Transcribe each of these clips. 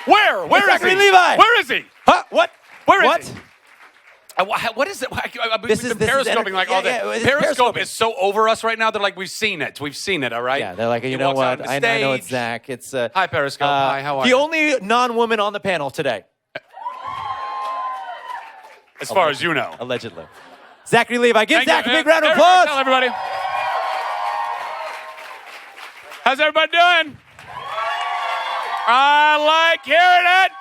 Where? Where is Zachary he? Levi. Where is he? Huh? What? Where is he? What is it? We've been periscoping like all day. Periscope is so over us right now. They're like, we've seen it. We've seen it, all right? Yeah, they're like, you He know walks out what? on the I know it's stage. Zach. It's Hi, Periscope. Hi, how are the you? only non-woman on the panel today, As far as you know. allegedly. Zachary Levi. Give Thank Zach you. a big round of Everybody, applause. Tell everybody. How's everybody doing? I like hearing it.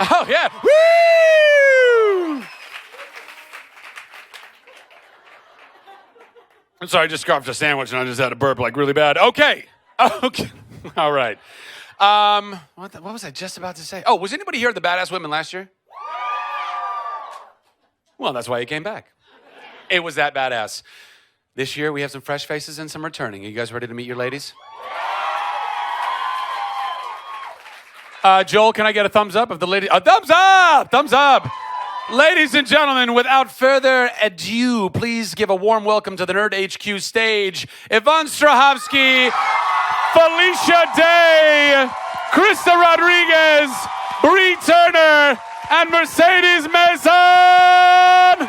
Oh, yeah. Woo! I'm sorry, I just scarfed a sandwich and I just had a burp like really bad. Okay. Okay. All right. What was I just about to say? Oh, was anybody here at the Badass Women last year? Well, that's why you came back. It was that badass. This year, we have some fresh faces and some returning. Are you guys ready to meet your ladies? Joel, can I get a thumbs up of the lady? A thumbs up! Thumbs up! Ladies and gentlemen, without further ado, please give a warm welcome to the Nerd HQ stage, Yvonne Strahovski, Felicia Day, Krysta Rodriguez, Bree Turner, and Mercedes Masohn!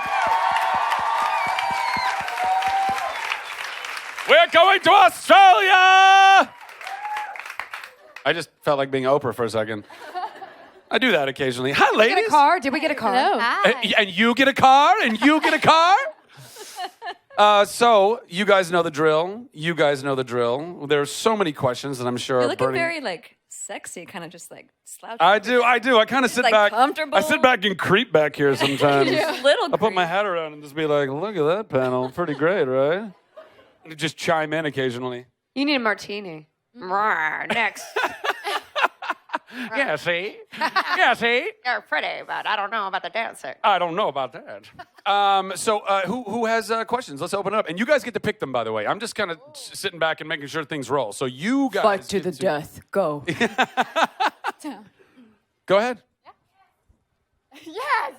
We're going to Australia! I just felt like being Oprah for a second. I do that occasionally. Hi, ladies. Did we get a car? Did we get a car? Hello. And you get a car, and you get a car. So you guys know the drill. You guys know the drill. There's so many questions that I'm sure You're are looking burning. very sexy, kind of just slouching. I do. I kind of sit like, back. comfortable. I sit back and creep back here sometimes. Just a little I put my creep. head around and just be like, look at that panel. Pretty great, right? And just chime in occasionally. You need a martini. Next. Yeah, see? Yeah, see? You're pretty, but I don't know about the dancing. I don't know about that. So who has questions? Let's open it up. And you guys get to pick them, by the way. I'm just kind of sitting back and making sure things roll. So you guys Fight to get the death. Go. Go ahead. Yes.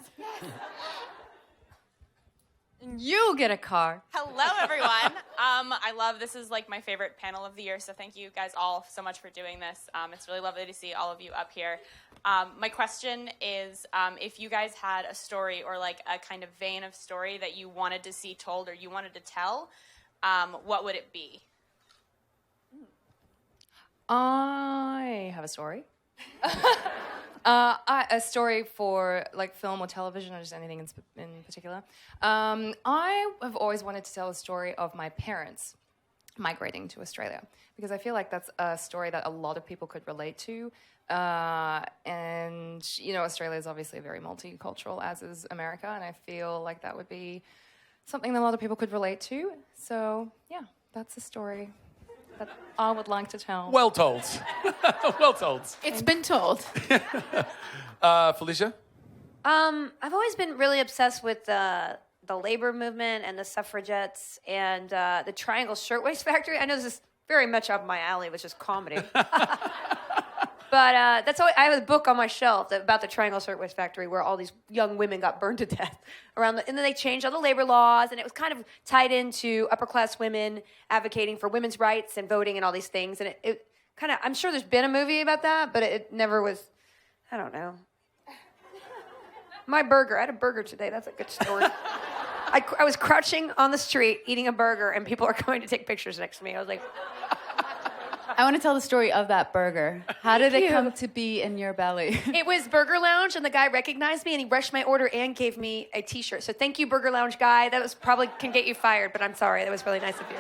You get a car. Hello, everyone. I love this is like my favorite panel of the year, so thank you guys all so much for doing this. It's really lovely to see all of you up here. My question is, if you guys had a story or like a kind of vein of story that you wanted to see told or you wanted to tell, what would it be? I have a story. A story for like film or television or just anything in particular. I have always wanted to tell a story of my parents migrating to Australia because I feel like that's a story that a lot of people could relate to. And, you know, Australia is obviously very multicultural, as is America, and I feel like that would be something that a lot of people could relate to. So, yeah, that's a story that I would like to tell. Well told. Well told. It's been told. Felicia? I've always been really obsessed with the labor movement and the suffragettes and the Triangle Shirtwaist Factory. I know this is very much up my alley, which is comedy. But that's always, I have a book on my shelf about the Triangle Shirtwaist Factory where all these young women got burned to death and then they changed all the labor laws, and it was kind of tied into upper class women advocating for women's rights and voting and all these things. And it kind of, I'm sure there's been a movie about that, but it never was, I don't know. My burger, I had a burger today. That's a good story. I was crouching on the street eating a burger, and people are going to take pictures next to me. I was like, I want to tell the story of that burger. How did it come to be in your belly? it was Burger Lounge, and the guy recognized me, and he rushed my order and gave me a T-shirt. So thank you, Burger Lounge guy. That was probably can get you fired, but I'm sorry. That was really nice of you.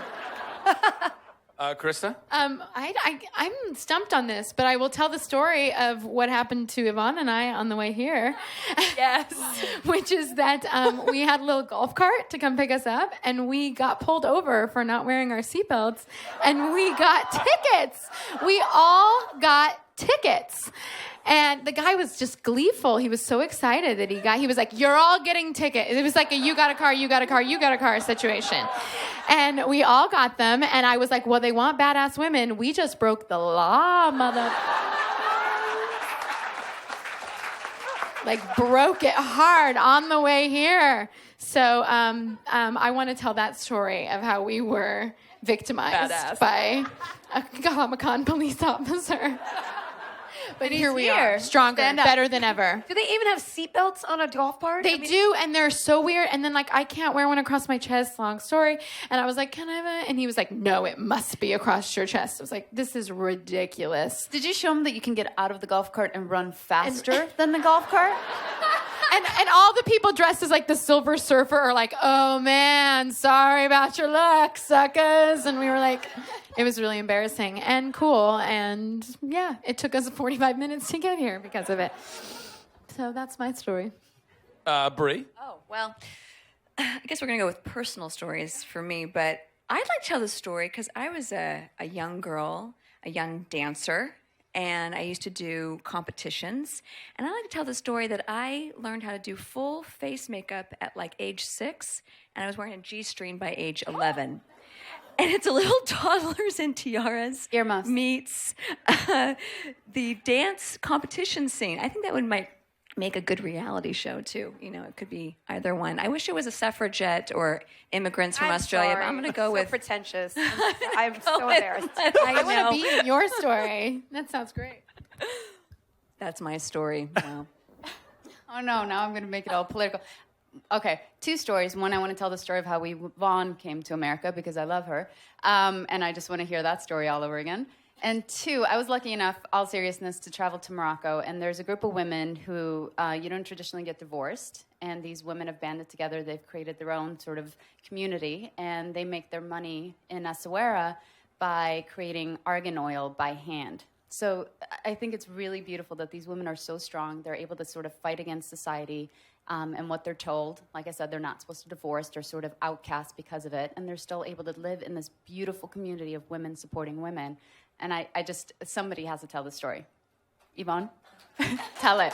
Krista? I'm stumped on this, but I will tell the story of what happened to Yvonne and I on the way here. Yes. Which is that we had a little golf cart to come pick us up, and we got pulled over for not wearing our seatbelts, and we got tickets. We all got tickets. And the guy was just gleeful. He was so excited that he was like, you're all getting tickets. It was like a you got a car, you got a car, you got a car situation. And we all got them. And I was like, well, they want badass women. We just broke the law, mother. Like broke it hard on the way here. So I want to tell that story of how we were victimized by a Comic-Con police officer. But he's here we here. are, stronger, Stand up. better than ever. Do they even have seatbelts on a golf cart? They do, and they're so weird. And then, like, I can't wear one across my chest. Long story. And I was like, can I have it? And he was like, no, it must be across your chest. I was like, this is ridiculous. Did you show him that you can get out of the golf cart and run faster than the golf cart? And all the people dressed as like the Silver Surfer are like, oh man, sorry about your luck, suckers. And we were like, it was really embarrassing and cool. And yeah, it took us 45 minutes to get here because of it. So that's my story. Bree? Oh, well, I guess we're going to go with personal stories for me, but I'd like to tell this story because I was a young girl, a young dancer, and I used to do competitions. And I like to tell the story that I learned how to do full face makeup at like age 6, and I was wearing a G-string by age 11. And it's a little toddlers in tiaras Earmuffs. meets the dance competition scene. I think that might make a good reality show too. You know, it could be either one. I wish it was a suffragette or immigrants from Australia, but I'm going to go with pretentious. I'm so embarrassed. I want to be in your story. That sounds great. That's my story. Wow. Oh no, now I'm going to make it all political. Okay, 2 stories. One, I want to tell the story of how Yvonne came to America because I love her. And I just want to hear that story all over again. And 2, I was lucky enough, all seriousness, to travel to Morocco. And there's a group of women who you don't traditionally get divorced. And these women have banded together. They've created their own sort of community. And they make their money in Essaouira by creating argan oil by hand. So I think it's really beautiful that these women are so strong. They're able to sort of fight against society and what they're told. Like I said, they're not supposed to divorce. They're sort of outcast because of it. And they're still able to live in this beautiful community of women supporting women. And I just, somebody has to tell the story. Yvonne, tell it.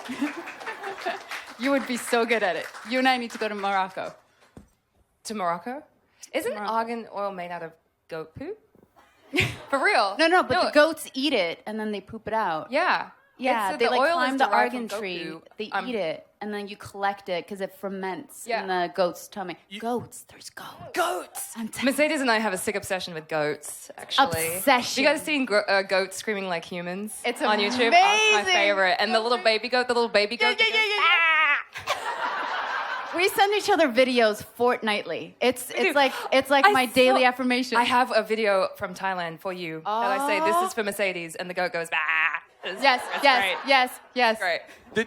You would be so good at it. You and I need to go to Morocco. To Morocco? Isn't Morocco. argan oil made out of goat poop? For real? No, but the goats eat it and then they poop it out. Yeah. Yeah, It's- they the like oil climb is the derived argan from goat tree, poop. they eat it, and then you collect it because it ferments Yeah. in the goat's tummy. Goats, there's goats. Goats. I'm telling Mercedes and I have a sick obsession with goats, actually. Obsession. You guys seen goats screaming like humans It's on YouTube? Oh, it's my amazing. favorite. And the little baby goat that goes, We send each other videos fortnightly. It's like I my saw- daily affirmation. I have a video from Thailand for you that I say, this is for Mercedes, and the goat goes, bah. yes, It's yes, great. yes. Great.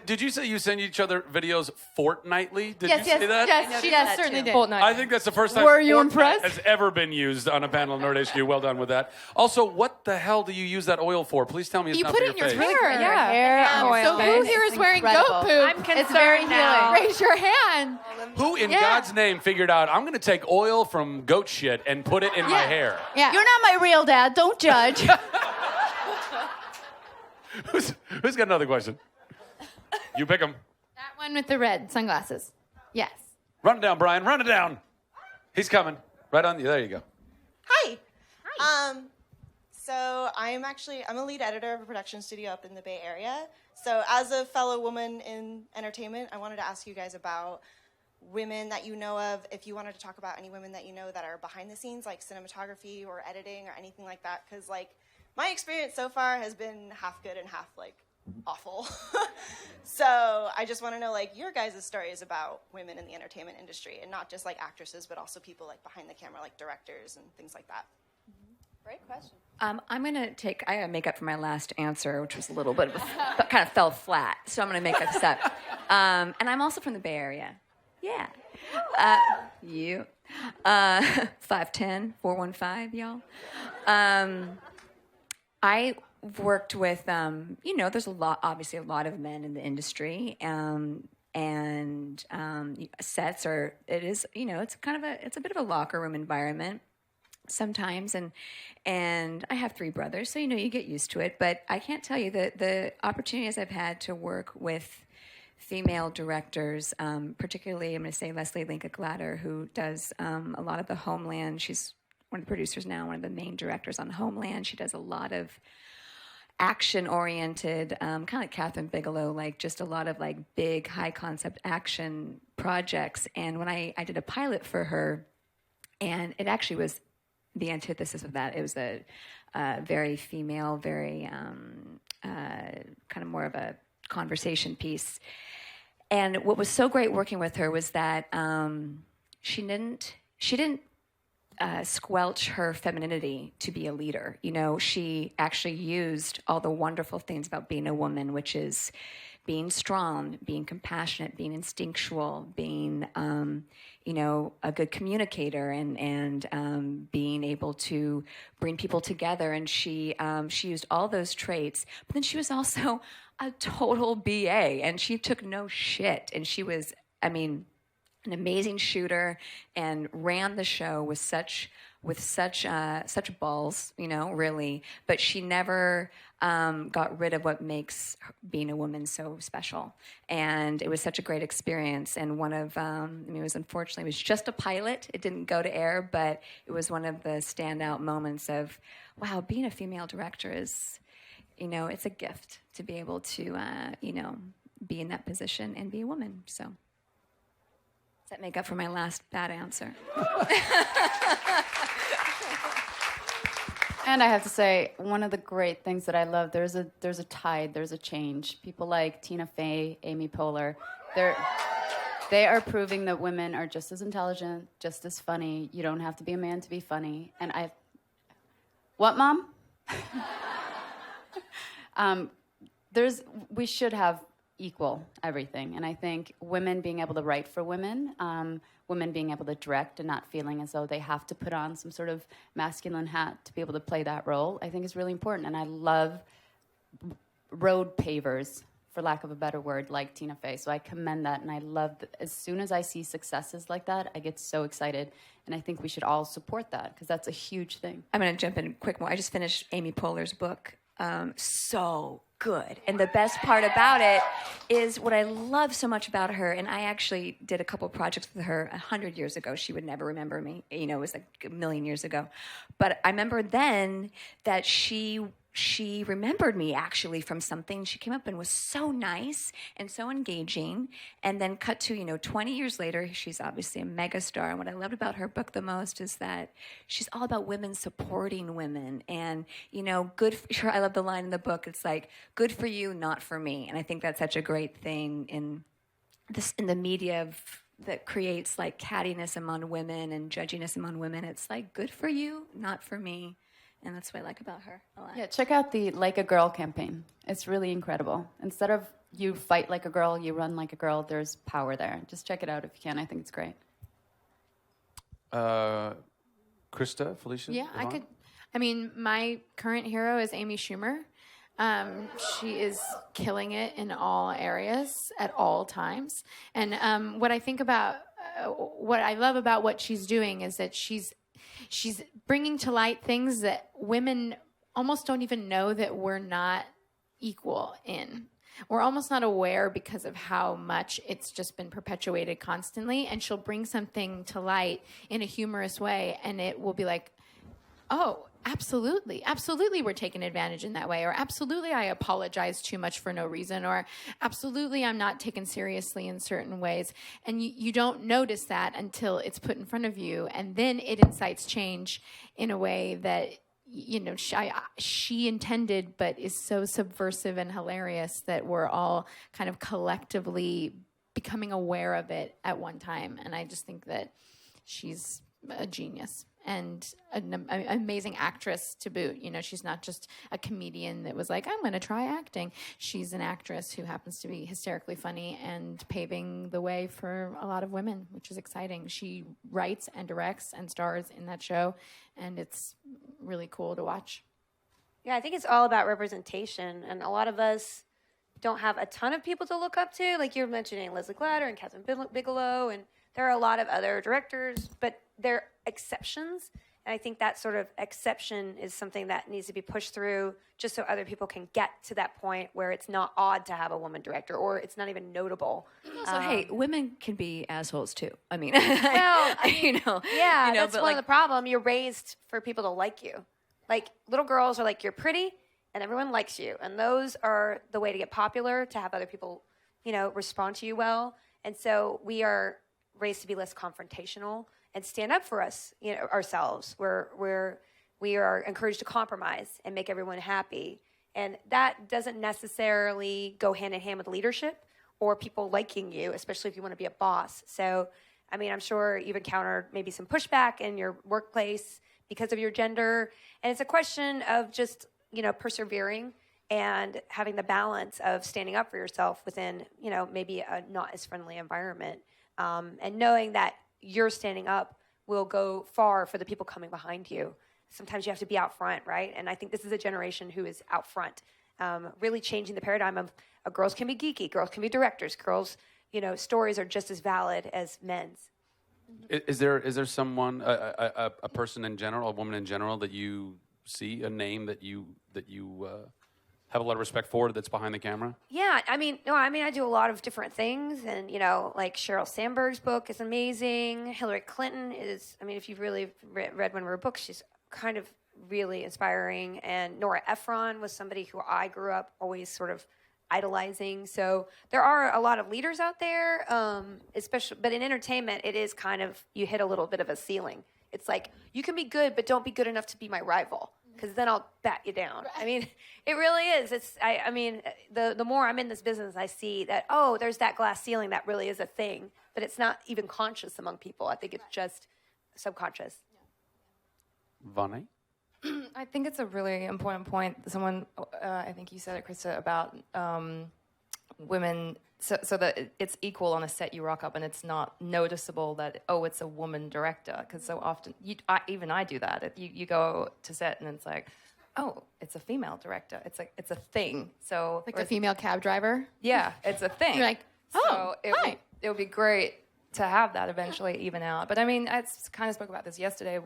Did you say you send each other videos fortnightly? Did Yes, you say that? yes, certainly did. Fortnite. I think that's the first time Were you Fortnite impressed? has ever been used on a panel of Nerd HQ. Well done with that. Also, what the hell do you use that oil for? Please tell me it's You not put for it in your your face. hair. Yeah. Hair Oil. So who here is wearing goat poop? I'm concerned It's very now. healing. Raise your hand. Who in Yeah. God's name figured out, I'm going to take oil from goat shit and put it in my hair? Yeah. You're not my real dad. Don't judge. Who's got another question? You pick them. That one with the red sunglasses. Yes. Run it down, Brian. Run it down. He's coming. Right on you. There you go. Hi. So I'm a lead editor of a production studio up in the Bay Area. So as a fellow woman in entertainment, I wanted to ask you guys about women that you know of, if you wanted to talk about any women that you know that are behind the scenes, like cinematography or editing or anything like that, because like my experience so far has been half good and half like awful. So I just want to know like your guys' stories about women in the entertainment industry, and not just like actresses, but also people like behind the camera, like directors and things like that. Great question. I'm going to I got to make up for my last answer, which was a little bit of kind of fell flat. So I'm going to make up stuff. And I'm also from the Bay Area. Yeah. You. 5'10", 415, y'all. I worked with, there's obviously a lot of men in the industry, and sets are, it's a bit of a locker room environment sometimes, and I have 3 brothers, so you get used to it. But I can't tell you the opportunities I've had to work with female directors, particularly I'm going to say Leslie Linka Glatter, who does a lot of the Homeland. She's one of the producers now, one of the main directors on Homeland. She does a lot of action-oriented, kind of like Catherine Bigelow, like just a lot of like big, high-concept action projects. And when I did a pilot for her, and it actually was the antithesis of that. It was a very female, very kind of more of a conversation piece. And what was so great working with her was that she didn't squelch her femininity to be a leader. You know, she actually used all the wonderful things about being a woman, which is being strong, being compassionate, being instinctual, being, you know, a good communicator, and being able to bring people together. And she used all those traits. But then she was also a total BA, and she took no shit. And she was, I mean, an amazing shooter, and ran the show with such balls, you know, really. But she never got rid of what makes being a woman so special. And it was such a great experience. And one of, I mean, it was just a pilot. It didn't go to air, but it was one of the standout moments of, wow, being a female director is, you know, it's a gift to be able to, you know, be in that position and be a woman. So. Does that make up for my last bad answer? And I have to say, one of the great things that I love, there's a tide, there's a change. People like Tina Fey, Amy Poehler, they are proving that women are just as intelligent, just as funny. You don't have to be a man to be funny. And what, Mom? We should have equal everything. And I think women being able to write for women, women being able to direct and not feeling as though they have to put on some sort of masculine hat to be able to play that role, I think is really important. And I love road pavers, for lack of a better word, like Tina Fey. So I commend that, and I love that. As soon as I see successes like that, I get so excited. And I think we should all support that, because that's a huge thing. I'm going to jump in quick more. I just finished Amy Poehler's book. So good. And the best part about it is what I love so much about her, and I actually did a couple projects with her 100 years ago. She would never remember me. You know, it was like a million years ago. But I remember then that she remembered me actually from something. She came up and was so nice and so engaging. And then cut to, 20 years later, she's obviously a megastar. And what I loved about her book the most is that she's all about women supporting women. And, good for her. I love the line in the book. It's like, good for you, not for me. And I think that's such a great thing in the media that creates like cattiness among women and judginess among women. It's like, good for you, not for me. And that's what I like about her a lot. Yeah, check out the Like a Girl campaign. It's really incredible. Instead of you fight like a girl, you run like a girl, there's power there. Just check it out if you can. I think it's great. Krysta, Felicia? Yeah, Yvonne? My current hero is Amy Schumer. She is killing it in all areas at all times. And what I think about, what I love about what she's doing is that she's bringing to light things that women almost don't even know that we're not equal in. We're almost not aware because of how much it's just been perpetuated constantly. And she'll bring something to light in a humorous way, and it will be like, oh, absolutely we're taken advantage in that way, or absolutely I apologize too much for no reason, or absolutely I'm not taken seriously in certain ways. And you don't notice that until it's put in front of you, and then it incites change in a way that she intended, but is so subversive and hilarious that we're all kind of collectively becoming aware of it at one time. And I just think that she's a genius and an amazing actress to boot. She's not just a comedian that was like, I'm going to try acting. She's an actress who happens to be hysterically funny and paving the way for a lot of women, which is exciting. She writes and directs and stars in that show, and it's really cool to watch. Yeah, I think it's all about representation, and a lot of us don't have a ton of people to look up to. Like you're mentioning Leslie Glatter and Catherine Bigelow, and there are a lot of other directors, but they're exceptions. And I think that sort of exception is something that needs to be pushed through just so other people can get to that point where it's not odd to have a woman director, or it's not even notable. So, hey, women can be assholes too. I mean, well, yeah, that's one of the problem. You're raised for people to like you. Like little girls are like, you're pretty and everyone likes you. And those are the way to get popular, to have other people, respond to you well. And so we are raised to be less confrontational and stand up for us, ourselves. We are encouraged to compromise and make everyone happy. And that doesn't necessarily go hand in hand with leadership or people liking you, especially if you want to be a boss. So, I mean, I'm sure you've encountered maybe some pushback in your workplace because of your gender. And it's a question of just, persevering and having the balance of standing up for yourself within, maybe a not as friendly environment. And knowing that you're standing up will go far for the people coming behind you. Sometimes you have to be out front, right? And I think this is a generation who is out front, really changing the paradigm of girls can be geeky, girls can be directors, girls, stories are just as valid as men's. Is there someone, a person in general, a woman in general that you see, a name that you have a lot of respect for that's behind the camera? Yeah, I do a lot of different things, and like Sheryl Sandberg's book is amazing. Hillary Clinton is, if you've really read one of her books, she's kind of really inspiring. And Nora Ephron was somebody who I grew up always sort of idolizing. So there are a lot of leaders out there, especially, but in entertainment, it is kind of, you hit a little bit of a ceiling. It's like, you can be good, but don't be good enough to be my rival, because then I'll bat you down. It really is. The more I'm in this business, I see that, there's that glass ceiling that really is a thing, but it's not even conscious among people. I think it's just subconscious. Vonnie? I think it's a really important point. Someone, I think you said it, Krysta, about women, so that it's equal on a set you rock up, and it's not noticeable that, it's a woman director, because so often, even I do that. You go to set, and it's like, it's a female director. It's a thing. So Like a female cab driver? Yeah, it's a thing. You're like, so hi. It would be great to have that eventually even out. But I kind of spoke about this yesterday,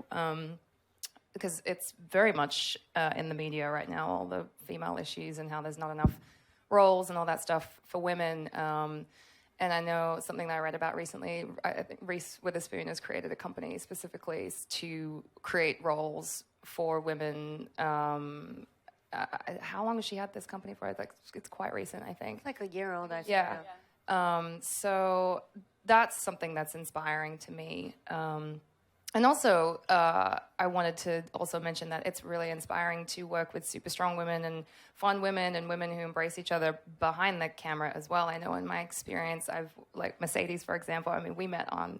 because it's very much in the media right now, all the female issues and how there's not enough roles and all that stuff for women. And I know something that I read about recently, I think Reese Witherspoon has created a company specifically to create roles for women. How long has she had this company for? It's quite recent, I think. Like a year old, I think. Yeah. So that's something that's inspiring to me. And also, I wanted to also mention that it's really inspiring to work with super strong women and fun women and women who embrace each other behind the camera as well. I know in my experience, like Mercedes, for example, we met on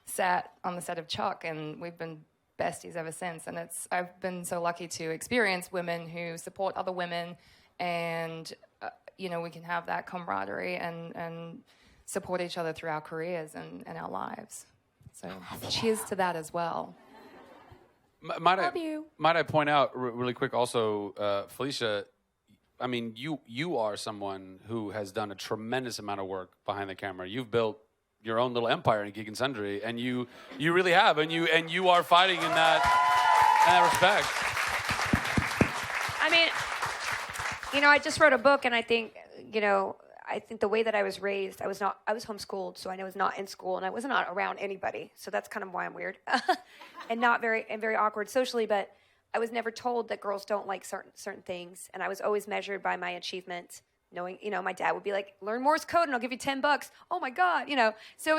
the set of Chuck, and we've been besties ever since. And I've been so lucky to experience women who support other women, and, we can have that camaraderie and support each other through our careers and our lives. So cheers to that as well. Might I point out really quick also, Felicia, you are someone who has done a tremendous amount of work behind the camera. You've built your own little empire in Geek and Sundry, and you really have, and you are fighting in that respect. I just wrote a book, and I think the way that I was raised, I was homeschooled, so I was not in school, and I was not around anybody. So that's kind of why I'm weird and very awkward socially. But I was never told that girls don't like certain things, and I was always measured by my achievement. Knowing, my dad would be like, "Learn Morse code, and I'll give you $10." Oh my God, So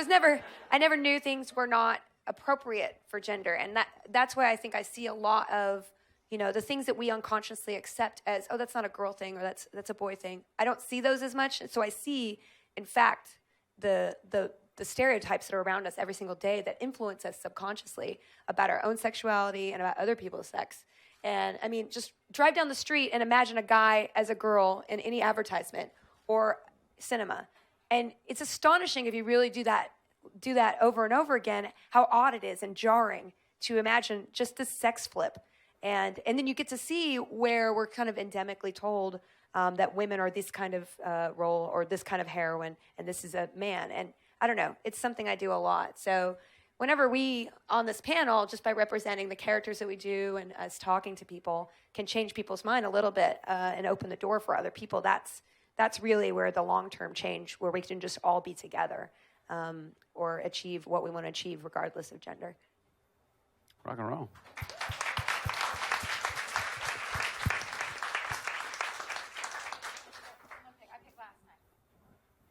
I never knew things were not appropriate for gender, and that's why I think I see a lot of the things that we unconsciously accept as, that's not a girl thing, or that's a boy thing. I don't see those as much. So I see, in fact, the stereotypes that are around us every single day that influence us subconsciously about our own sexuality and about other people's sex. And just drive down the street and imagine a guy as a girl in any advertisement or cinema. And it's astonishing if you really do that over and over again, how odd it is and jarring to imagine just this sex flip. And then you get to see where we're kind of endemically told that women are this kind of role or this kind of heroine, and this is a man. And I don't know, it's something I do a lot. So whenever we, on this panel, just by representing the characters that we do and us talking to people, can change people's mind a little bit and open the door for other people, that's really where the long-term change, where we can just all be together or achieve what we want to achieve regardless of gender. Rock and roll.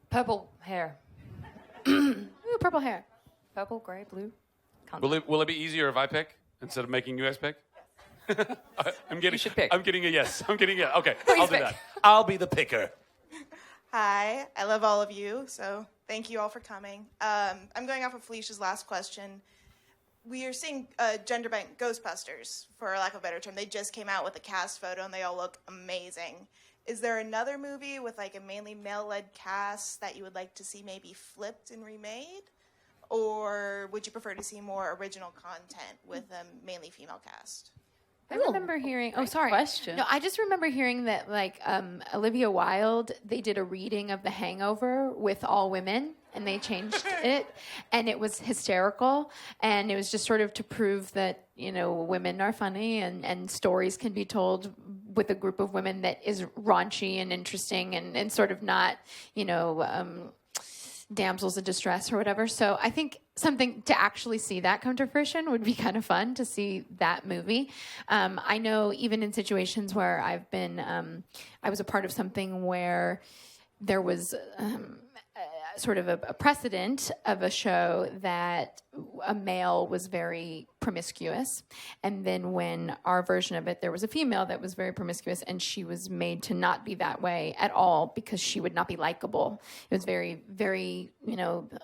Purple hair. Ooh, purple hair. Purple, gray, blue. content. Will it be easier if I pick instead of making you guys pick? I'm getting. You should pick. I'm getting a yes. I'm getting a okay. Please I'll do pick. that. I'll be the picker. Hi, I love all of you, so thank you all for coming. I'm going off of Felicia's last question. We are seeing gender bank Ghostbusters, for lack of a better term. They just came out with a cast photo, and they all look amazing. Is there another movie with like a mainly male-led cast that you would like to see maybe flipped and remade? Or would you prefer to see more original content with a mainly female cast? I remember hearing. Oh, sorry. question. No, I just remember hearing that like Olivia Wilde, they did a reading of The Hangover with all women, and they changed it, and it was hysterical, and it was just sort of to prove that women are funny, and stories can be told with a group of women that is raunchy and interesting, and sort of not damsels in distress or whatever. So I think something to actually see that come to fruition would be kind of fun to see that movie. I know even in situations where I've been, I was a part of something where there was sort of a precedent of a show that a male was very promiscuous. And then when our version of it, there was a female that was very promiscuous, and she was made to not be that way at all because she would not be likable. It was very, very,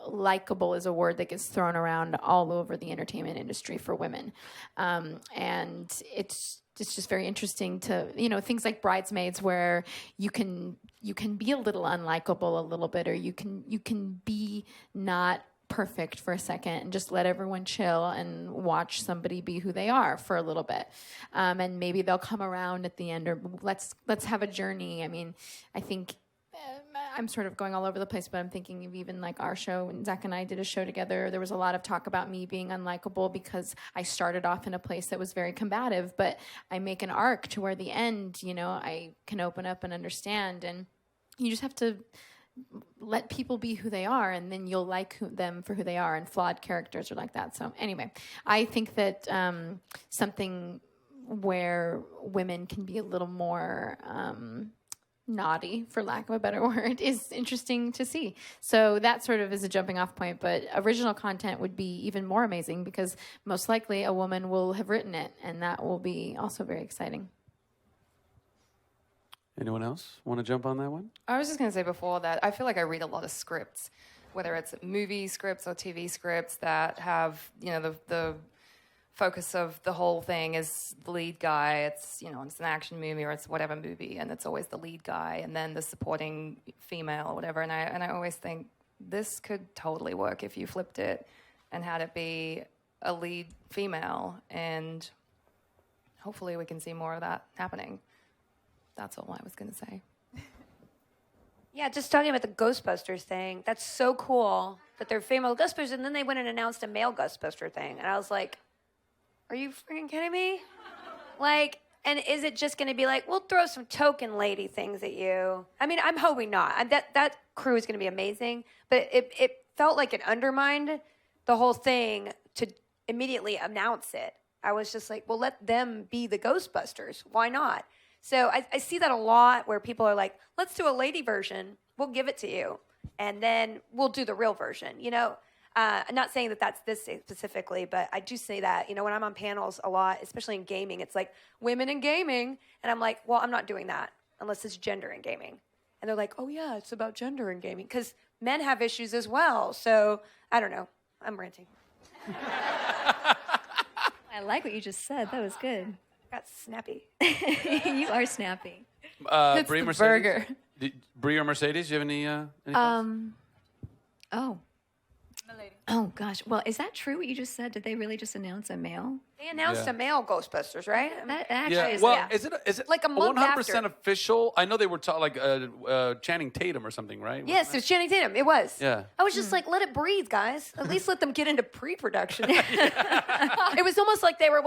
likable is a word that gets thrown around all over the entertainment industry for women. And it's just very interesting to, things like Bridesmaids, where you can be a little unlikable a little bit, or you can be not perfect for a second and just let everyone chill and watch somebody be who they are for a little bit. And maybe they'll come around at the end, or let's have a journey. I mean, I think I'm sort of going all over the place, but I'm thinking of even like our show, when Zach and I did a show together, there was a lot of talk about me being unlikable because I started off in a place that was very combative, but I make an arc to where the end, I can open up and understand, and you just have to let people be who they are, and then you'll like them for who they are, and flawed characters are like that. So anyway, I think that something where women can be a little more naughty, for lack of a better word, is interesting to see. So that sort of is a jumping off point, but original content would be even more amazing because most likely a woman will have written it, and that will be also very exciting. Anyone else want to jump on that one? I was just going to say before that, I feel like I read a lot of scripts, whether it's movie scripts or TV scripts that have, the focus of the whole thing is the lead guy. It's, it's an action movie or it's whatever movie, and it's always the lead guy and then the supporting female or whatever. And I always think this could totally work if you flipped it and had it be a lead female, and hopefully we can see more of that happening. That's all I was going to say. Yeah, just talking about the Ghostbusters thing. That's so cool that they're female Ghostbusters, and then they went and announced a male Ghostbuster thing. And I was like, are you freaking kidding me? Like, and is it just going to be like, we'll throw some token lady things at you? I mean, I'm hoping not. That crew is going to be amazing, but it felt like it undermined the whole thing to immediately announce it. I was just like, well, let them be the Ghostbusters. Why not? So I see that a lot where people are like, let's do a lady version. We'll give it to you. And then we'll do the real version, I'm not saying that that's this specifically, but I do say that, when I'm on panels a lot, especially in gaming, it's like women in gaming. And I'm like, well, I'm not doing that unless it's gender in gaming. And they're like, oh, yeah, it's about gender in gaming because men have issues as well. So I don't know. I'm ranting. I like what you just said. That was good. Got snappy. You are snappy. It's Bree, the Mercedes? burger. Bree or Mercedes? Do you have any thoughts? Oh. Oh, gosh. Well, is that true what you just said? Did they really just announce a male? They announced a male Ghostbusters, right? That actually Yeah. is... Well, yeah. is it Like a month 100% after. official? I know they were Channing Tatum or something, right? Yes, it was Channing Tatum. It was. Yeah. I was just like, let it breathe, guys. At least let them get into pre-production. It was almost like they were,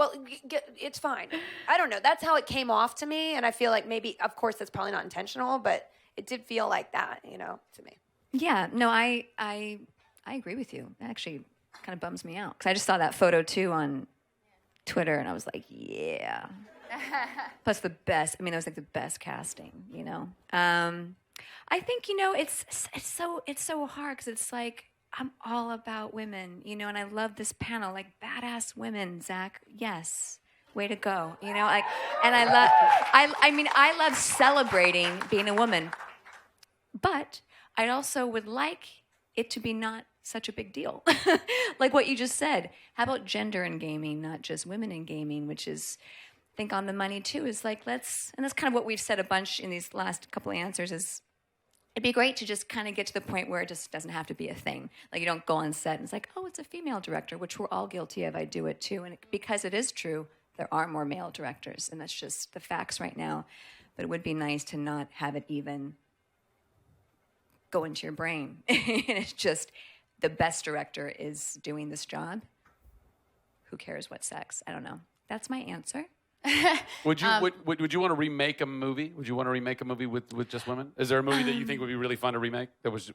it's fine. I don't know. That's how it came off to me. And I feel like maybe, of course, that's probably not intentional, but it did feel like that, to me. Yeah, no, I agree with you. That actually kind of bums me out because I just saw that photo too on Twitter, and I was like, yeah. Plus the best. I mean, that was like the best casting. I think it's so hard because it's like I'm all about women, you know, and I love this panel, like badass women, Zach. Yes. Way to go. You know, like, and I love celebrating being a woman. But I also would like it to be not such a big deal. Like what you just said. How about gender in gaming, not just women in gaming, which is, I think on the money too, is like, and that's kind of what we've said a bunch in these last couple of answers is, it'd be great to just kind of get to the point where it just doesn't have to be a thing. Like you don't go on set and it's like, oh, it's a female director, which we're all guilty of. I do it too. And because it is true, there are more male directors. And that's just the facts right now. But it would be nice to not have it even go into your brain. And it's just the best director is doing this job. Who cares what sex? I don't know. That's my answer. Would you would you want to remake a movie? Would you want to remake a movie with just women? Is there a movie that you think would be really fun to remake that was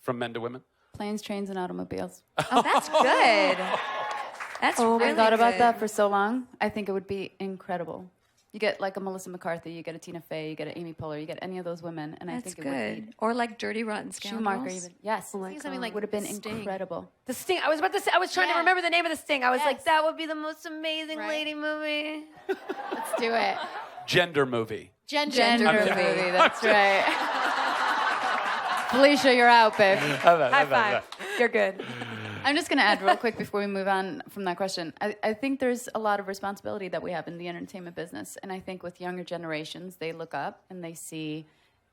from men to women? Planes, Trains, and Automobiles. Oh, that's good. That's really I thought about good. that for so long. I think it would be incredible. You get like a Melissa McCarthy, you get a Tina Fey, you get an Amy Poehler, you get any of those women, and That's I think good. it would be Or like Dirty Rotten Scoundrels. Schumacher even. Yes. Oh my Something God. like would have been Sting. incredible. The Sting. I was about to say. I was trying to remember the name of the Sting. I was like, Yes. that would be the most amazing Right. lady movie. Let's do it. Gender movie. Gender I'm movie, sorry. that's right. Felicia, you're out, babe. High five. You're good. I'm just going to add real quick before we move on from that question. I think there's a lot of responsibility that we have in the entertainment business. And I think with younger generations, they look up and they see,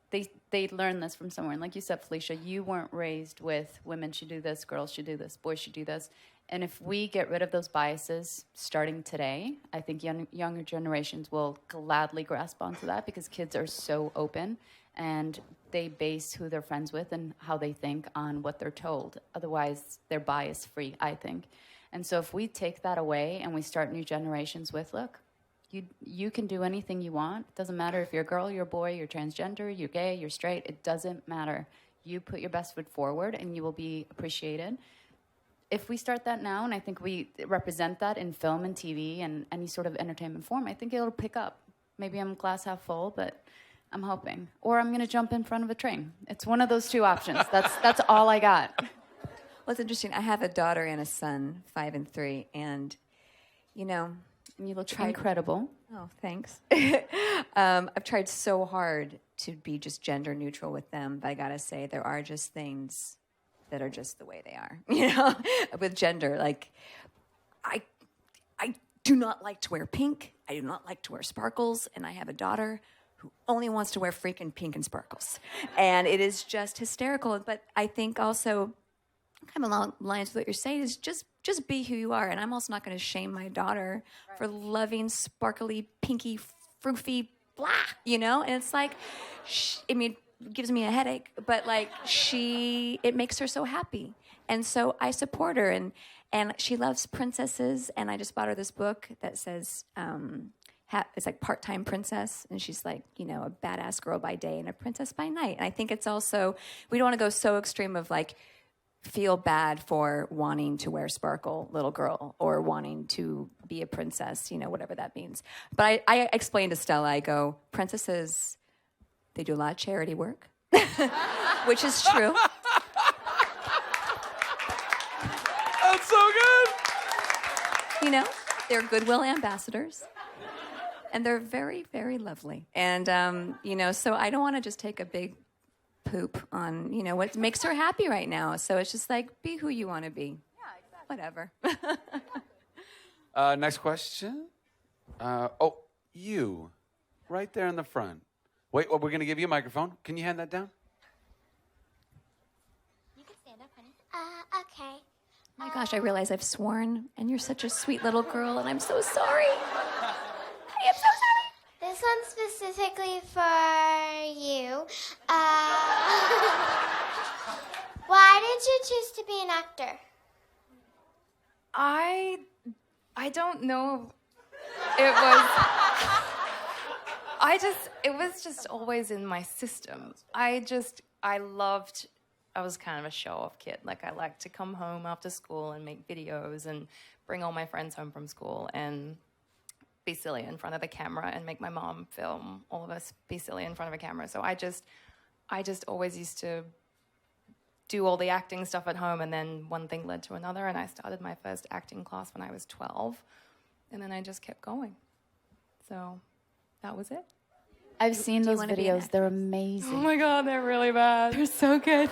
they learn this from somewhere. And like you said, Felicia, you weren't raised with women should do this, girls should do this, boys should do this. And if we get rid of those biases starting today, I think younger generations will gladly grasp onto that because kids are so open and they base who they're friends with and how they think on what they're told. Otherwise, they're bias-free, I think. And so if we take that away and we start new generations with, look, you can do anything you want. It doesn't matter if you're a girl, you're a boy, you're transgender, you're gay, you're straight. It doesn't matter. You put your best foot forward and you will be appreciated. If we start that now, and I think we represent that in film and TV and any sort of entertainment form, I think it'll pick up. Maybe I'm glass half full, but I'm hoping. Or I'm going to jump in front of a train. It's one of those two options. That's all I got. Well, it's interesting. I have a daughter and a son, 5 and 3, and, you know, You look incredible. Oh, thanks. I've tried so hard to be just gender neutral with them, but I gotta say, there are just things that are just the way they are, you know, with gender. Like, I do not like to wear pink. I do not like to wear sparkles, and I have a daughter who only wants to wear freaking pink and sparkles. And it is just hysterical. But I think also, kind of along the lines of what you're saying, is just be who you are. And I'm also not going to shame my daughter for loving sparkly, pinky, froofy, blah, you know? And it's like, it gives me a headache, but like it makes her so happy. And so I support her, and she loves princesses. And I just bought her this book that says, it's like Part-Time Princess, and she's like, you know, a badass girl by day and a princess by night. And I think it's also, we don't want to go so extreme of like, feel bad for wanting to wear sparkle, little girl, or wanting to be a princess, you know, whatever that means. But I explained to Stella, I go, princesses, they do a lot of charity work, which is true. That's so good. You know, they're goodwill ambassadors. And they're very, very lovely. And, you know, so I don't want to just take a big poop on, you know, what makes her happy right now. So it's just like, be who you want to be. Yeah, exactly. Whatever. Next question. You. Right there in the front. Wait, we're going to give you a microphone. Can you hand that down? You can stand up, honey. Okay. Oh my gosh, I realize I've sworn, and you're such a sweet little girl, and I'm so sorry. I am so sorry. This one's specifically for you. Why did you choose to be an actor? I don't know. It was just always in my system. I was kind of a show-off kid. Like, I liked to come home after school and make videos and bring all my friends home from school and be silly in front of the camera and make my mom film all of us be silly in front of a camera. So I just always used to do all the acting stuff at home, and then one thing led to another, and I started my first acting class when I was 12, and then I just kept going. So that was it. I've seen those wanna be an videos. They're amazing. Oh my God, they're really bad. They're so good.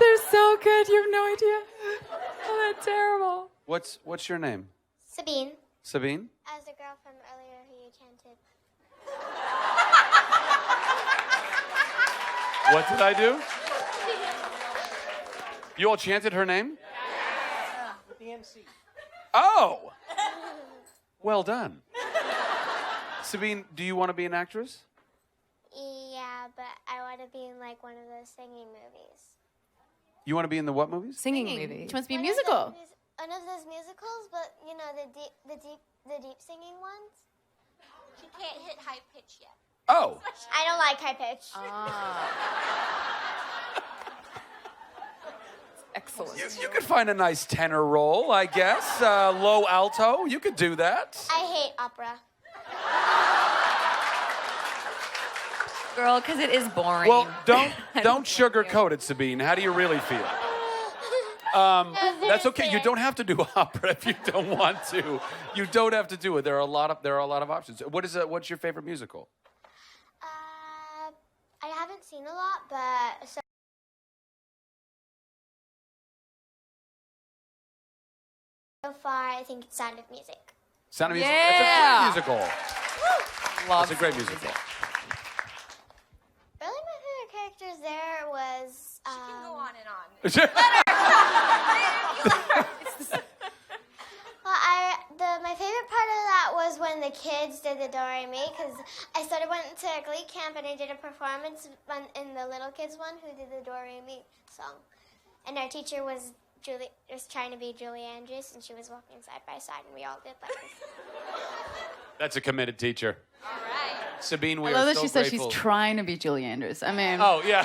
They're so good. You have no idea. Oh, they're terrible. What's your name? Sabine. Sabine? As the girl from earlier who you chanted. What did I do? You all chanted her name? Yeah, with the MC. Oh! Well done. Sabine, do you want to be an actress? Yeah, but I want to be in like one of those singing movies. You want to be in the what movies? Singing movie. She wants to be a One of musical. those one of those musicals, but you know the deep singing ones. She can't hit high pitch yet. Oh. I don't like high pitch. Excellent. You could find a nice tenor role, I guess. Low alto. You could do that. I hate opera. Girl, because it is boring. Well, don't sugarcoat it, Sabine. How do you really feel? That's okay. You don't have to do opera if you don't want to. You don't have to do it. There are a lot of options. What's your favorite musical? I haven't seen a lot, but so far I think it's Sound of Music. Sound of Music. Yeah. It's a great musical. That's a great musical. Really, my favorite characters there was. She can go on and on. Well, my favorite part of that was when the kids did the Do-Re-Mi, because I sort of went to a Glee camp and I did a performance in the little kids one who did the Do-Re-Mi song, and our teacher was trying to be Julie Andrews, and she was walking side by side, and we all did like this. That's a committed teacher. All right. Sabine, we I love are that so she said grateful. she's trying to be Julie Andrews. I mean, Oh, yeah.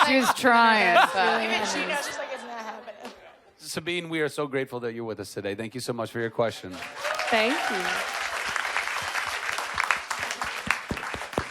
she was trying. Even she knows, she's like, it's not happening. Sabine, we are so grateful that you're with us today. Thank you so much for your question. Thank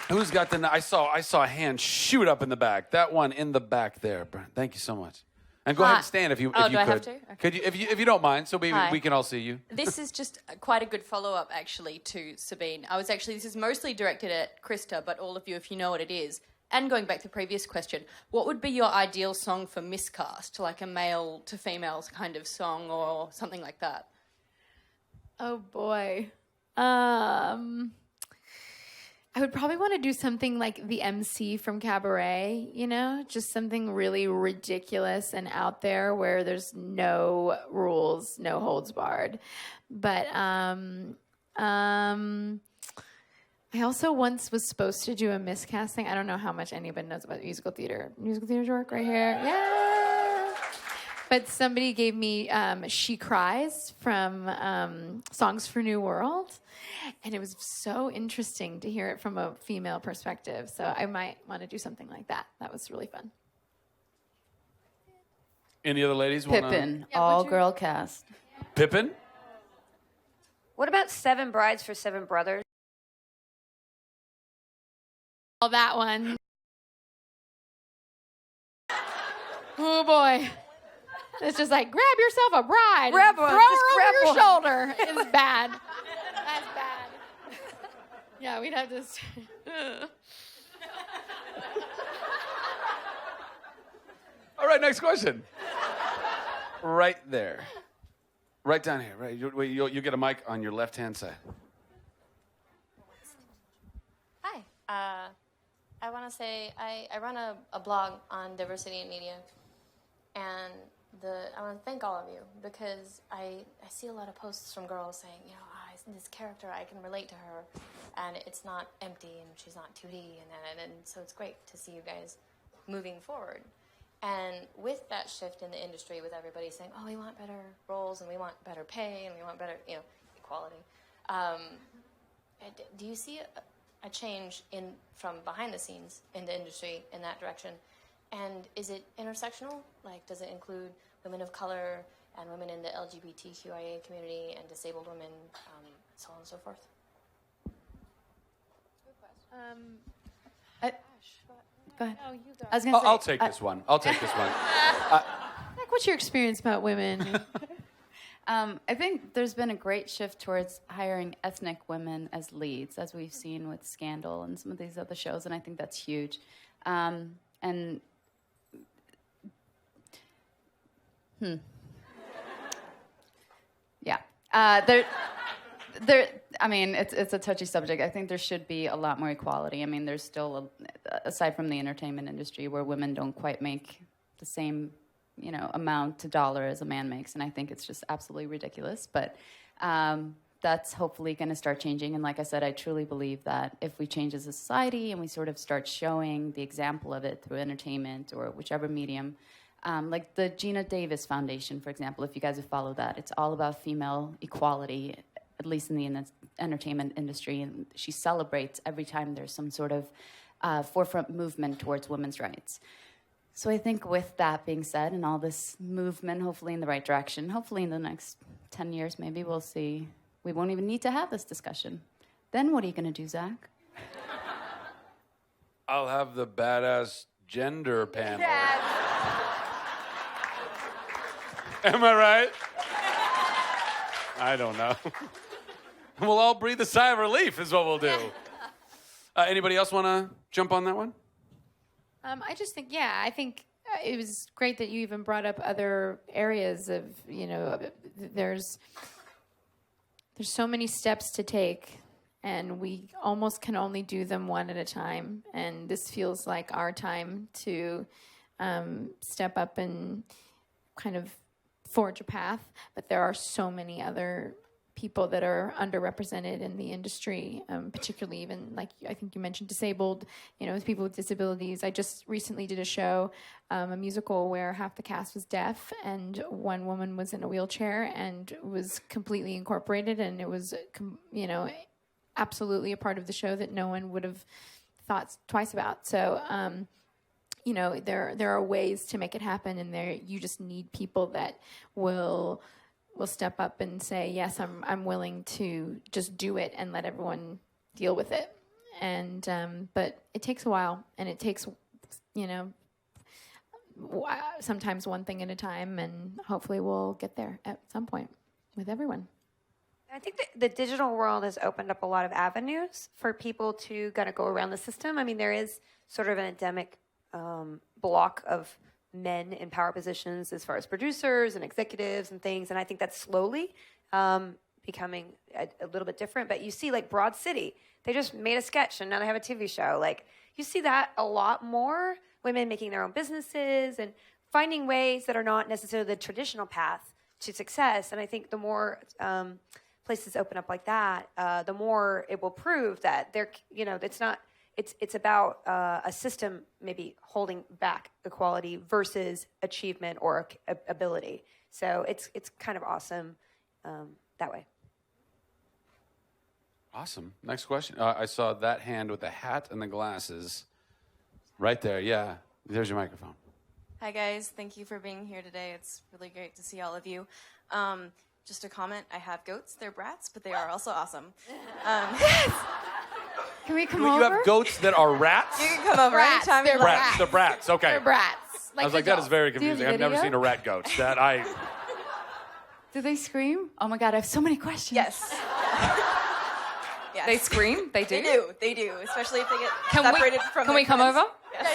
you. Who's got the... I saw a hand shoot up in the back. That one in the back there. Thank you so much. And go ahead and stand if you do could. I have to? Okay. Could you, if you don't mind, so Hi. we can all see you. This is just quite a good follow-up, actually, to Sabine. This is mostly directed at Krysta, but all of you, if you know what it is, and going back to the previous question, what would be your ideal song for miscast, like a male to female kind of song or something like that? Oh boy. I would probably want to do something like the MC from Cabaret, you know, just something really ridiculous and out there where there's no rules, no holds barred. But I also once was supposed to do a miscasting. I don't know how much anybody knows about musical theater. Musical theater's work right here. Yeah. But somebody gave me She Cries from Songs for New World. And it was so interesting to hear it from a female perspective. So I might want to do something like that. That was really fun. Any other ladies want to... Pippin, all-girl cast. Pippin? What about Seven Brides for Seven Brothers? Oh, that one. Oh, boy. It's just like, grab yourself a bride. Grab and one. throw Just her grab over your one. shoulder. It's bad. That's bad. Yeah, we'd have to... All right, next question. Right there. Right down here. Right. You'll get a mic on your left-hand side. Hi. I want to say I run a blog on diversity in media, and I want to thank all of you because I see a lot of posts from girls saying, you know, this character, I can relate to her, and it's not empty, and she's not 2D, and so it's great to see you guys moving forward. And with that shift in the industry, with everybody saying, oh, we want better roles, and we want better pay, and we want better, equality, do you see a change from behind the scenes in the industry in that direction? And is it intersectional? Like, does it include women of color and women in the LGBTQIA community and disabled women, so on and so forth? Go ahead. I was gonna say, I'll take this one. I'll take this one. Like, what's your experience about women? I think there's been a great shift towards hiring ethnic women as leads, as we've seen with Scandal and some of these other shows, and I think that's huge. Yeah. I mean, it's a touchy subject. I think there should be a lot more equality. I mean, there's still, aside from the entertainment industry, where women don't quite make the same, amount to dollar as a man makes, and I think it's just absolutely ridiculous. But that's hopefully going to start changing. And like I said, I truly believe that if we change as a society and we sort of start showing the example of it through entertainment or whichever medium, like the Gina Davis Foundation, for example, if you guys have followed that, it's all about female equality, at least in the entertainment industry. And she celebrates every time there's some sort of forefront movement towards women's rights. So I think with that being said, and all this movement, hopefully in the right direction, hopefully in the next 10 years, maybe we'll see. We won't even need to have this discussion. Then what are you going to do, Zach? I'll have the badass gender panel. Am I right? I don't know. We'll all breathe a sigh of relief is what we'll do. Anybody else want to jump on that one? I just think, I think it was great that you even brought up other areas of, there's so many steps to take, and we almost can only do them one at a time. And this feels like our time to step up and kind of forge a path. But there are so many other people that are underrepresented in the industry, particularly even, like, I think you mentioned disabled, people with disabilities. I just recently did a show, a musical where half the cast was deaf and one woman was in a wheelchair and was completely incorporated, and it was, absolutely a part of the show that no one would have thought twice about. So, there are ways to make it happen, and you just need people that will step up and say, yes, I'm willing to just do it and let everyone deal with it. And but it takes a while, and it takes, sometimes one thing at a time, and hopefully we'll get there at some point with everyone. I think the digital world has opened up a lot of avenues for people to kind of go around the system. I mean, there is sort of an endemic block of men in power positions as far as producers and executives and things, and I think that's slowly becoming a little bit different. But you see, like, Broad City, they just made a sketch and now they have a TV show. Like, you see that a lot more, women making their own businesses and finding ways that are not necessarily the traditional path to success. And I think the more places open up like that, the more it will prove that they're, it's not. It's about a system maybe holding back equality versus achievement or ability. So it's kind of awesome that way. Awesome. Next question. I saw that hand with the hat and the glasses right there. Yeah. There's your microphone. Hi, guys. Thank you for being here today. It's really great to see all of you. Just a comment. I have goats. They're brats, but they are also awesome. Can we come You over? have goats that are rats? You can come over anytime you Brats. The brats. Okay. They're brats. I was like, that is very confusing. I've never seen a rat goat. Do they scream? Oh my God, I have so many questions. Yes. Yes. They scream? They do? They do. Especially if they get separated from Can their we come friends. over? Yes.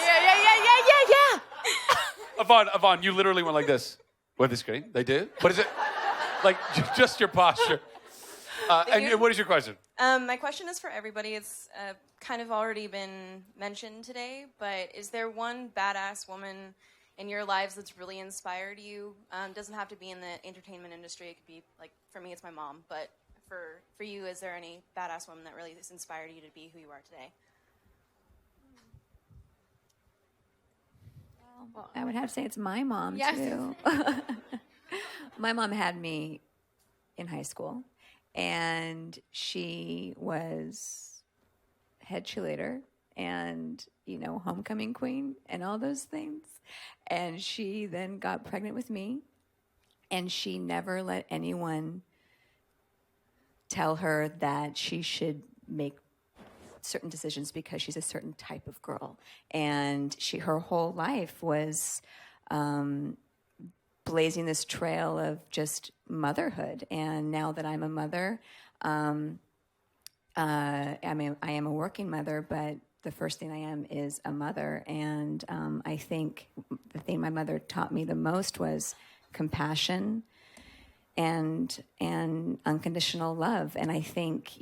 Yeah. Yvonne, you literally went like this. What, they scream? They do? What is it? Like, just your posture. And what is your question? My question is for everybody. It's kind of already been mentioned today, but is there one badass woman in your lives that's really inspired you? Doesn't have to be in the entertainment industry. It could be, like, for me, it's my mom. But for you, is there any badass woman that really has inspired you to be who you are today? Well, I would have to say it's my mom, Yes. too. My mom had me in high school, and she was head cheerleader and, homecoming queen and all those things. And she then got pregnant with me, and she never let anyone tell her that she should make certain decisions because she's a certain type of girl. And her whole life was blazing this trail of just motherhood. And now that I'm a mother, I am a working mother, but the first thing I am is a mother. And I think the thing my mother taught me the most was compassion and unconditional love. And I think,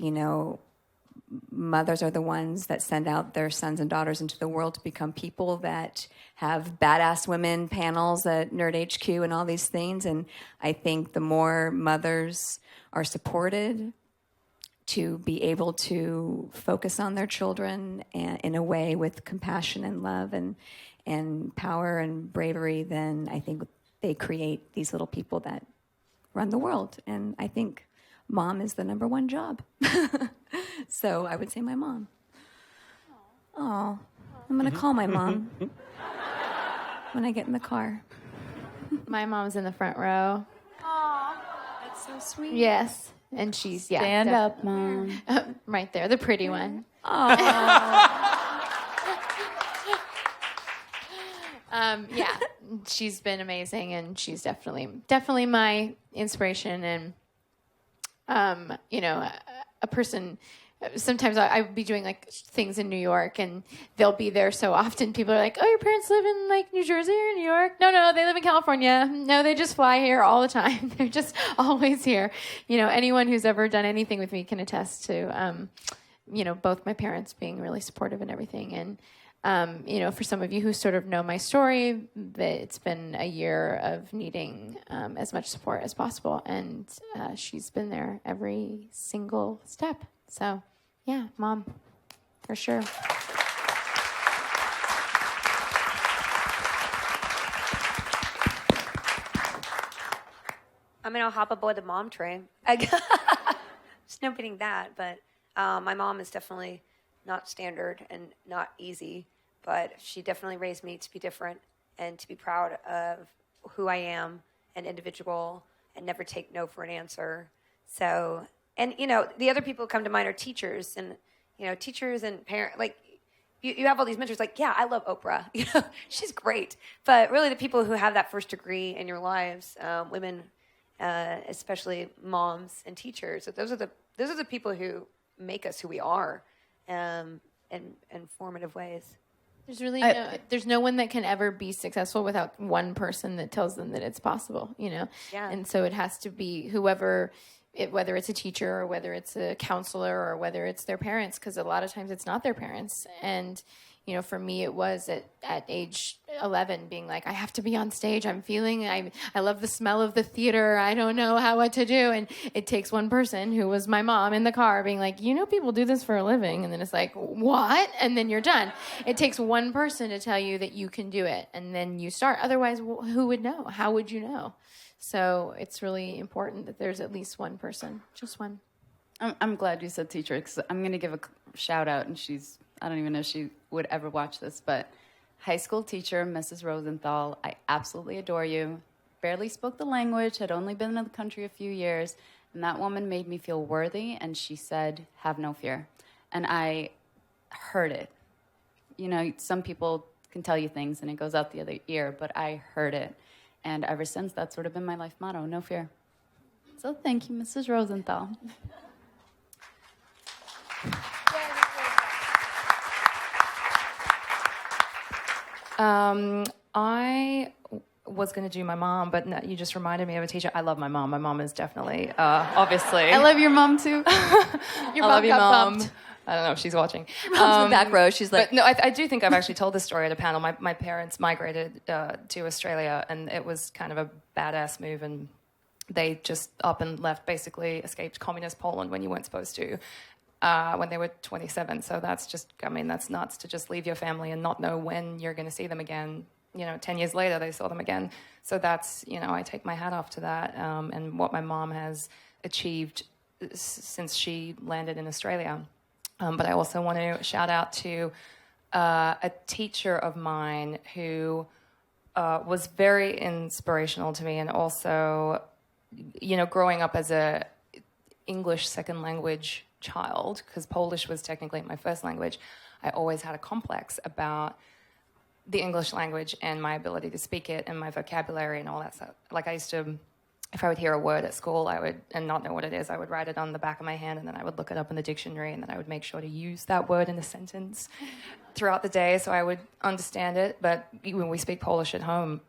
mothers are the ones that send out their sons and daughters into the world to become people that have badass women panels at Nerd HQ and all these things. And I think the more mothers are supported to be able to focus on their children in a way with compassion and love and power and bravery, then I think they create these little people that run the world. And I think mom is the number one job. So I would say my mom. Oh, I'm going to call my mom when I get in the car. My mom's in the front row. That's so sweet. Yes. And she's, Stand up, Mom. right there, the pretty one. She's been amazing, and she's definitely my inspiration, and a person. Sometimes I would be doing like things in New York, and they'll be there so often. People are like, "Oh, your parents live in like New Jersey or New York?" No, they live in California. No, they just fly here all the time. They're just always here. Anyone who's ever done anything with me can attest to, both my parents being really supportive and everything. And for some of you who sort of know my story, it's been a year of needing as much support as possible, and she's been there every single step. So, yeah, Mom, for sure. I'll hop aboard the mom train. There's no beating that, but my mom is definitely not standard and not easy, but she definitely raised me to be different and to be proud of who I am, an individual, and never take no for an answer. So... And, the other people who come to mind are teachers and, teachers and parents. Like, you have all these mentors like, yeah, I love Oprah. She's great. But really the people who have that first degree in your lives, women, especially moms and teachers, those are the people who make us who we are in formative ways. There's really there's no one that can ever be successful without one person that tells them that it's possible, Yeah. And so it has to be whoever... whether it's a teacher or whether it's a counselor or whether it's their parents, because a lot of times it's not their parents. And, for me, it was at age 11 being like, I have to be on stage. I love the smell of the theater. I don't know what to do. And it takes one person, who was my mom, in the car being like, people do this for a living. And then it's like, what? And then you're done. It takes one person to tell you that you can do it. And then you start. Otherwise, who would know? How would you know? So it's really important that there's at least one person, just one. I'm glad you said teacher, because I'm going to give a shout out, and I don't even know if she would ever watch this, but high school teacher, Mrs. Rosenthal, I absolutely adore you. Barely spoke the language, had only been in the country a few years, and that woman made me feel worthy, and she said, have no fear. And I heard it. Some people can tell you things, and it goes out the other ear, but I heard it. And ever since, that's sort of been my life motto, no fear. So thank you, Mrs. Rosenthal. I was going to do my mom, but no, you just reminded me of a teacher. I love my mom. My mom is definitely, obviously. I love your mom, too. I love you, Mom. I don't know if she's watching. Mom's in the back row. She's like... But no, I do think I've actually told this story at a panel. My parents migrated to Australia, and it was kind of a badass move, and they just up and left, basically escaped communist Poland when you weren't supposed to, when they were 27. So that's nuts to just leave your family and not know when you're going to see them again. 10 years later, they saw them again. So that's, I take my hat off to that, and what my mom has achieved since she landed in Australia. But I also want to shout out to a teacher of mine who was very inspirational to me, and also, growing up as English second language child, because Polish was technically my first language, I always had a complex about the English language and my ability to speak it and my vocabulary and all that stuff. Like I used to, if I would hear a word at school, and not know what it is, I would write it on the back of my hand and then I would look it up in the dictionary and then I would make sure to use that word in a sentence throughout the day so I would understand it. But when we speak Polish at home,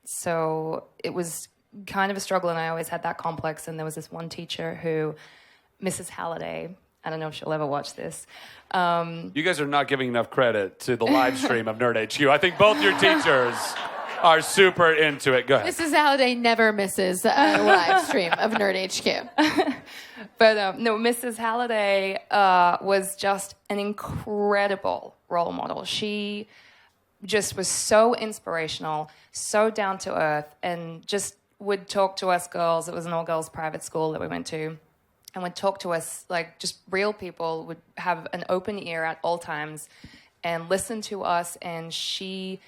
so it was kind of a struggle and I always had that complex. And there was this one teacher who, Mrs. Halliday, I don't know if she'll ever watch this. You guys are not giving enough credit to the live stream of Nerd HQ. I think both your teachers are super into it. Go ahead. Mrs. Halliday never misses a live stream of Nerd HQ. But no, Mrs. Halliday was just an incredible role model. She just was so inspirational, so down to earth, and just would talk to us girls. It was an all-girls private school that we went to, and would talk to us like just real people, would have an open ear at all times and listen to us. And she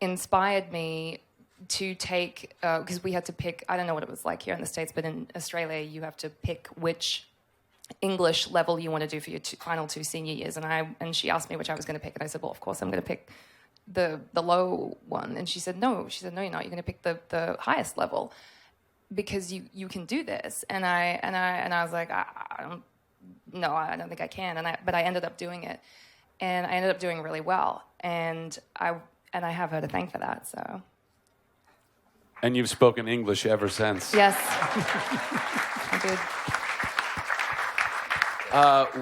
inspired me to take, because we had to pick, I don't know what it was like here in the States, but in Australia, you have to pick which English level you want to do for your final 2 senior years. And she asked me which I was going to pick. And I said, well, of course, I'm going to pick the low one. And she said, no, you're not. You're going to pick the highest level because you can do this. And I was like, I don't think I can. But I ended up doing it. And I ended up doing really well. And I have her to thank for that, so. And you've spoken English ever since. Yes. I did.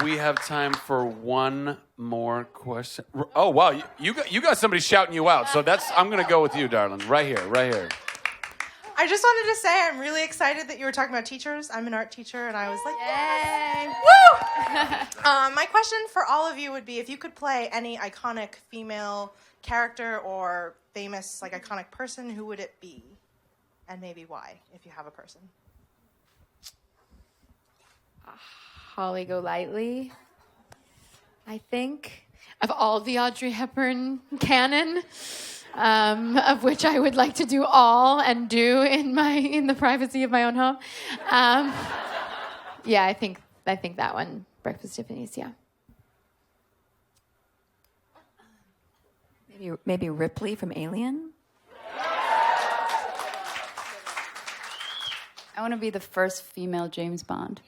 We have time for one more question. Oh, wow. You got somebody shouting you out. So I'm going to go with you, darling. Right here. I just wanted to say I'm really excited that you were talking about teachers. I'm an art teacher, and I was like, yay! Woo! My question for all of you would be if you could play any iconic female character or famous, like, iconic person, who would it be? And maybe why, if you have a person. Holly Golightly, I think, of all the Audrey Hepburn canon, of which I would like to do all and do in the privacy of my own home. Yeah, I think that one, Breakfast at Tiffany's, yeah. Maybe Ripley from Alien? I want to be the first female James Bond.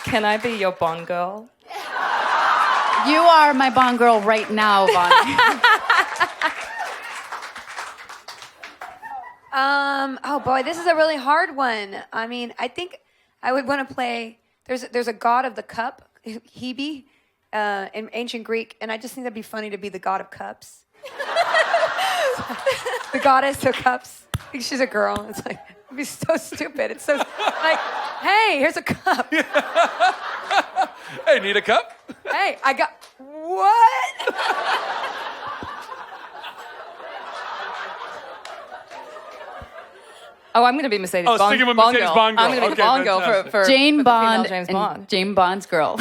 Can I be your Bond girl? You are my Bond girl right now, Bonnie. Oh boy, this is a really hard one. I mean, I think I would want to play. There's a god of the cup, Hebe, in ancient Greek, and I just think that'd be funny to be the god of cups. The goddess of cups. I think she's a girl. It's like it'd be so stupid. It's so like, hey, here's a cup. Hey, need a cup? Hey, I got what? Oh, I'm going to be Mercedes Bond. Sticking with Mercedes girl. Bond girl. I'm going to be Okay, the Bond girl for Jane for Bond the female James and Bond. Jane Bond's girl.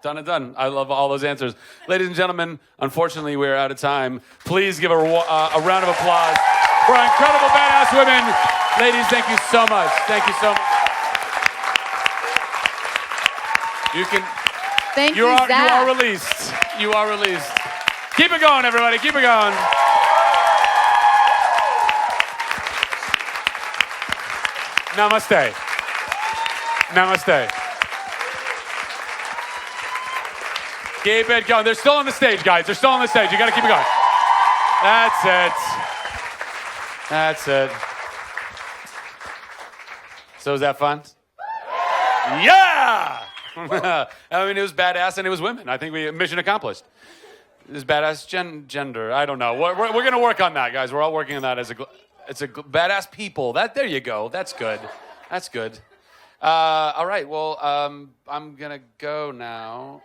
Done. I love all those answers. Ladies and gentlemen, unfortunately, we're out of time. Please give a round of applause for our incredible badass women. Ladies, thank you so much. Thank you so much. Thank you, You Zach. are released. You are released. Keep it going, everybody. Keep it going. Namaste. Namaste. Keep it going. They're still on the stage, guys. They're still on the stage. You got to keep it going. That's it. That's it. So is that fun? Yeah! I mean, it was badass and it was women. I think mission accomplished. It was badass gender. I don't know. We're going to work on that, guys. We're all working on that as it's a badass people. There you go. That's good. That's good. All right. Well, I'm going to go now.